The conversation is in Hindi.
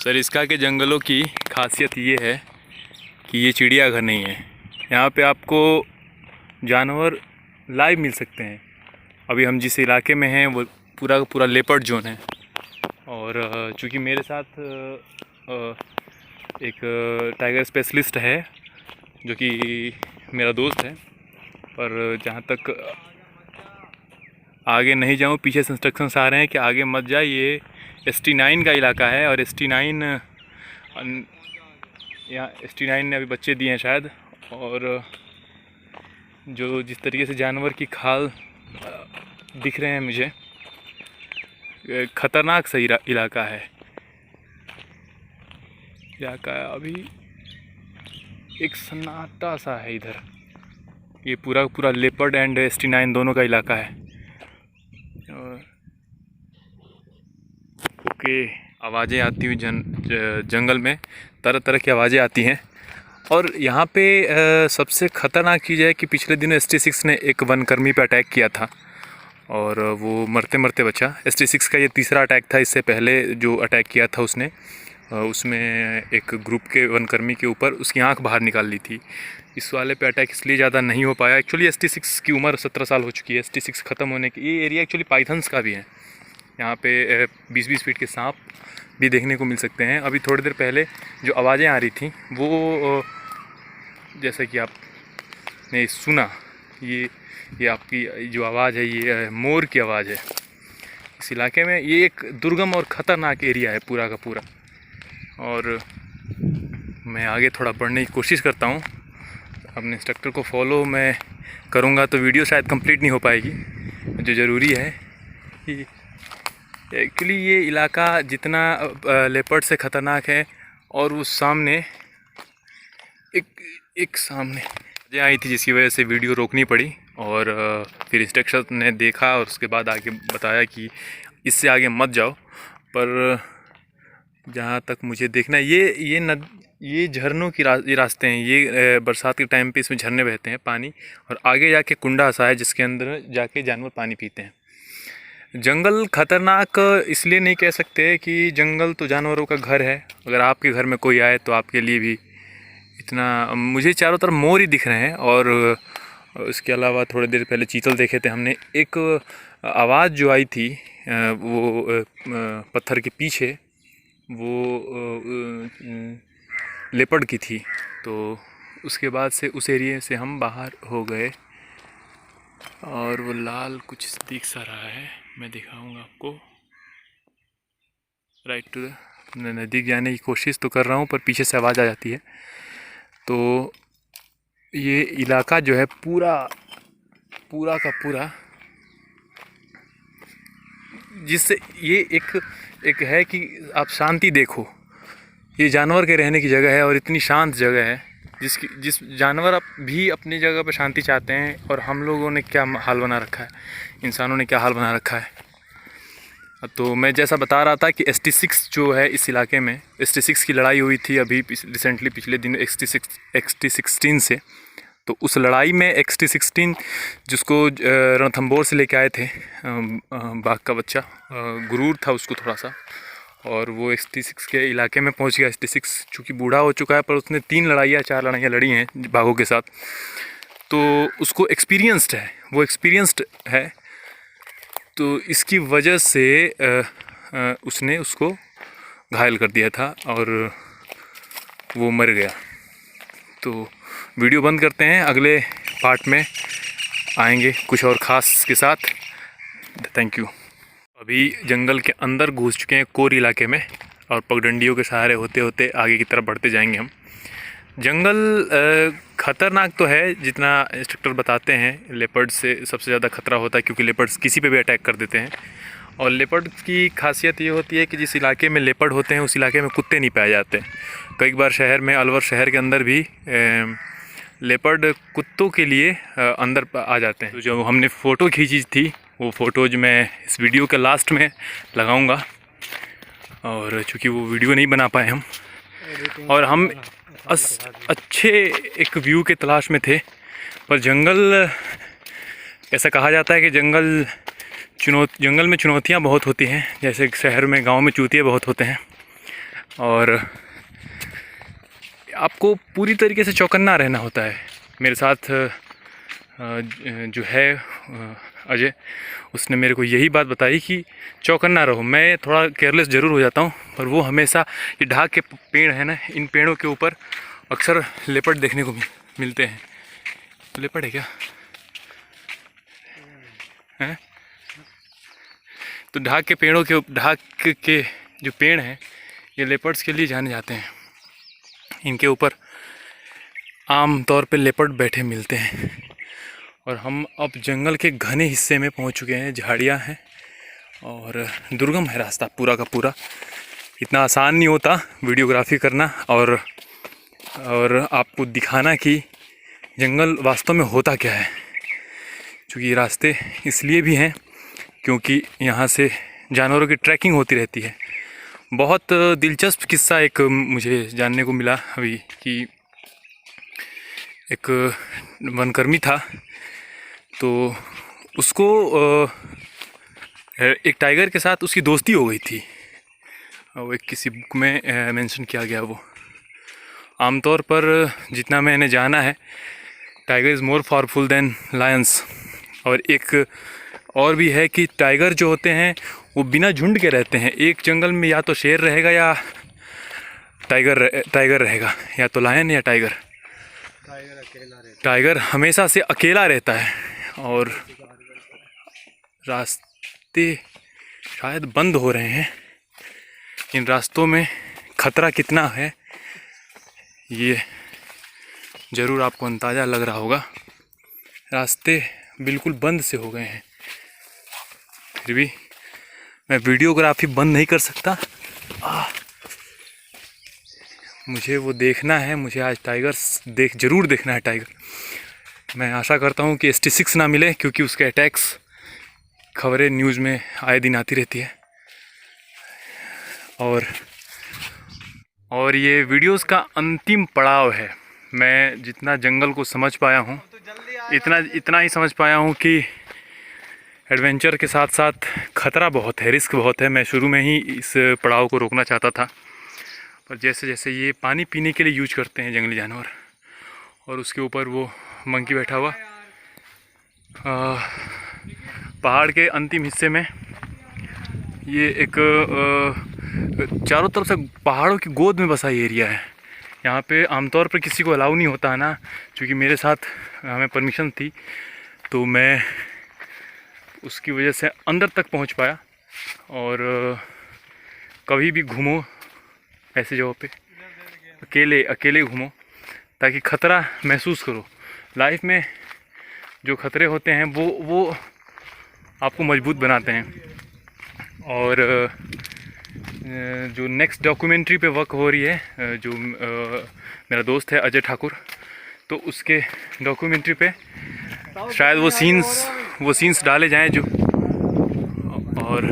सरिस्का के जंगलों की खासियत ये है कि ये चिड़ियाघर नहीं है। यहाँ पे आपको जानवर लाइव मिल सकते हैं। अभी हम जिस इलाके में हैं वो पूरा का पूरा लेपर्ड जोन है। और चूँकि मेरे साथ एक टाइगर स्पेशलिस्ट है जो कि मेरा दोस्त है, पर जहाँ तक आगे नहीं जाऊँ, पीछे से इंस्ट्रक्शंस आ रहे हैं कि आगे मत जाए। ये ST9 का इलाका है और ST9 यहाँ ST9 ने अभी बच्चे दिए हैं शायद। और जो जिस तरीके से जानवर की खाल दिख रहे हैं मुझे, ख़तरनाक सा इलाका है। इलाका अभी एक सन्नाटा सा है इधर। ये पूरा पूरा लेपर्ड एंड ST9 दोनों का इलाका है। ओके, आवाज़ें आती हुई जंगल में तरह तरह की आवाज़ें आती हैं। और यहाँ पे सबसे ख़तरनाक चीज़ है कि पिछले दिनों ST6 ने एक वनकर्मी पे अटैक किया था और वो मरते मरते बचा। ST6 का ये तीसरा अटैक था। इससे पहले जो अटैक किया था उसमें एक ग्रुप के वनकर्मी के ऊपर उसकी आंख बाहर निकाल ली थी। इस वाले पे अटैक इसलिए ज़्यादा नहीं हो पाया। एक्चुअली ST6 की उम्र 17 साल हो चुकी है। ST6 ख़त्म होने की ये एरिया एक्चुअली पाइथन्स का भी है। यहाँ पे 20-20 फीट के सांप भी देखने को मिल सकते हैं। अभी थोड़ी देर पहले जो आवाज़ें आ रही थी वो जैसा कि आपने सुना, ये आपकी जो आवाज़ है ये मोर की आवाज़ है। इस इलाके में ये एक दुर्गम और ख़तरनाक एरिया है पूरा का पूरा। और मैं आगे थोड़ा बढ़ने की कोशिश करता हूँ। अपने इंस्ट्रक्टर को फॉलो मैं करूँगा तो वीडियो शायद कंप्लीट नहीं हो पाएगी। जो ज़रूरी है कि एक्चुअली ये इलाका जितना लेपर्ड से ख़तरनाक है, और उस सामने एक सामने आई थी जिसकी वजह से वीडियो रोकनी पड़ी। और फिर इंस्ट्रक्टर ने देखा और उसके बाद आगे बताया कि इससे आगे मत जाओ। पर जहाँ तक मुझे देखना है ये झरनों की ये रास्ते हैं। ये बरसात के टाइम पे इसमें झरने बहते हैं पानी, और आगे जाके कुंडा सा है जिसके अंदर जाके जानवर पानी पीते हैं। जंगल ख़तरनाक इसलिए नहीं कह सकते कि जंगल तो जानवरों का घर है। अगर आपके घर में कोई आए तो आपके लिए भी इतना, मुझे चारों तरफ मोर ही दिख रहे हैं। और उसके अलावा थोड़ी देर पहले चीतल देखे थे हमने। एक आवाज़ जो आई थी वो पत्थर के पीछे वो लेपर्ड की थी। तो उसके बाद से उस एरिया से हम बाहर हो गए। और वो लाल कुछ दिख सा रहा है, मैं दिखाऊंगा आपको। राइट टू नज़दीक जाने की कोशिश तो कर रहा हूँ पर पीछे से आवाज़ आ जाती है। तो ये इलाका जो है पूरा का पूरा, जिससे ये एक है कि आप शांति देखो। ये जानवर के रहने की जगह है और इतनी शांत जगह है जिस जानवर भी अपनी जगह पर शांति चाहते हैं। और हम लोगों ने क्या हाल बना रखा है, इंसानों ने क्या हाल बना रखा है। तो मैं जैसा बता रहा था कि ST6 जो है इस इलाके में, ST6 की लड़ाई हुई थी अभी रिसेंटली पिछले दिनों ST16 से। तो उस लड़ाई में ST16 जिसको रणथंबोर से लेके आए थे, बाघ का बच्चा, गुरूर था उसको थोड़ा सा, और वो ST6 के इलाके में पहुंच गया। ST6 चूँकि बूढ़ा हो चुका है पर उसने 4 लड़ाइयाँ लड़ी हैं बाघों के साथ। तो उसको एक्सपीरियंस्ड है। तो इसकी वजह से उसने उसको घायल कर दिया था और वो मर गया। तो वीडियो बंद करते हैं, अगले पार्ट में आएंगे कुछ और ख़ास के साथ। Thank you. अभी जंगल के अंदर घुस चुके हैं कोर इलाके में, और पगडंडियों के सहारे होते होते आगे की तरफ बढ़ते जाएंगे हम। जंगल ख़तरनाक तो है जितना इंस्ट्रक्टर बताते हैं। लेपर्ड से सबसे ज़्यादा खतरा होता है क्योंकि लेपर्ड्स किसी पे भी अटैक कर देते हैं। और लेपर्ड की खासियत ये होती है कि जिस इलाके में लेपर्ड होते हैं उस इलाके में कुत्ते नहीं पाए जाते। कई बार शहर में, अलवर शहर के अंदर भी लेपर्ड कुत्तों के लिए अंदर आ जाते हैं। तो जो हमने फ़ोटो खींची थी वो फ़ोटोज मैं इस वीडियो के लास्ट में लगाऊंगा। और चूँकि वो वीडियो नहीं बना पाए हम, और हम अच्छे एक व्यू के तलाश में थे, पर जंगल, ऐसा कहा जाता है कि जंगल में चुनौतियाँ बहुत होती हैं। जैसे शहर में, गांव में चूतिए बहुत होते हैं, और आपको पूरी तरीके से चौकन्ना रहना होता है। मेरे साथ जो है अजय, उसने मेरे को यही बात बताई कि चौकन्ना रहो। मैं थोड़ा केयरलेस ज़रूर हो जाता हूँ, पर वो हमेशा ये ढाक के पेड़ है ना, इन पेड़ों के ऊपर अक्सर लेपर्ड देखने को मिलते हैं। तो लेपर्ड है क्या है? तो ढाक के जो पेड़ हैं ये लेपर्ड्स के लिए जाने जाते हैं। इनके ऊपर आम तौर पे लेपर्ड बैठे मिलते हैं। और हम अब जंगल के घने हिस्से में पहुंच चुके हैं। झाड़ियां हैं और दुर्गम है रास्ता पूरा का पूरा। इतना आसान नहीं होता वीडियोग्राफी करना और आपको दिखाना कि जंगल वास्तव में होता क्या है। क्योंकि ये रास्ते इसलिए भी हैं क्योंकि यहाँ से जानवरों की ट्रैकिंग होती रहती है। बहुत दिलचस्प किस्सा एक मुझे जानने को मिला अभी कि एक वनकर्मी था, तो उसको एक टाइगर के साथ उसकी दोस्ती हो गई थी। वो एक किसी बुक में मेंशन किया गया। वो आमतौर पर जितना मैंने जाना है, tiger is more powerful than Lions. और एक और भी है कि टाइगर जो होते हैं वो बिना झुंड के रहते हैं। एक जंगल में या तो शेर रहेगा या टाइगर रहेगा, या तो लायन या टाइगर। टाइगर हमेशा से अकेला रहता है। और रास्ते शायद बंद हो रहे हैं। इन रास्तों में खतरा कितना है ये ज़रूर आपको अंदाज़ा लग रहा होगा। रास्ते बिल्कुल बंद से हो गए हैं, फिर भी मैं वीडियोग्राफी बंद नहीं कर सकता। मुझे वो देखना है। मुझे आज ज़रूर देखना है टाइगर। मैं आशा करता हूँ कि ST6 ना मिले, क्योंकि उसके अटैक्स खबरें न्यूज़ में आए दिन आती रहती है। और ये वीडियोस का अंतिम पड़ाव है। मैं जितना जंगल को समझ पाया हूँ, इतना ही समझ पाया हूँ कि एडवेंचर के साथ साथ ख़तरा बहुत है, रिस्क बहुत है। मैं शुरू में ही इस पड़ाव को रोकना चाहता था, पर जैसे जैसे ये पानी पीने के लिए यूज करते हैं जंगली जानवर, और उसके ऊपर वो मंकी बैठा हुआ, पहाड़ के अंतिम हिस्से में ये एक चारों तरफ से पहाड़ों की गोद में बसा एरिया है। यहाँ पे आमतौर पर किसी को अलाउ नहीं होता है ना, क्योंकि मेरे साथ हमें परमिशन थी, तो मैं उसकी वजह से अंदर तक पहुँच पाया। और कभी भी घूमो ऐसी जगहों पे, अकेले घूमो, ताकि ख़तरा महसूस करो। लाइफ में जो ख़तरे होते हैं वो आपको मजबूत बनाते हैं। और जो नेक्स्ट डॉक्यूमेंट्री पे वर्क हो रही है, जो मेरा दोस्त है अजय ठाकुर, तो उसके डॉक्यूमेंट्री पे शायद वो सीन्स डाले जाएं जो, और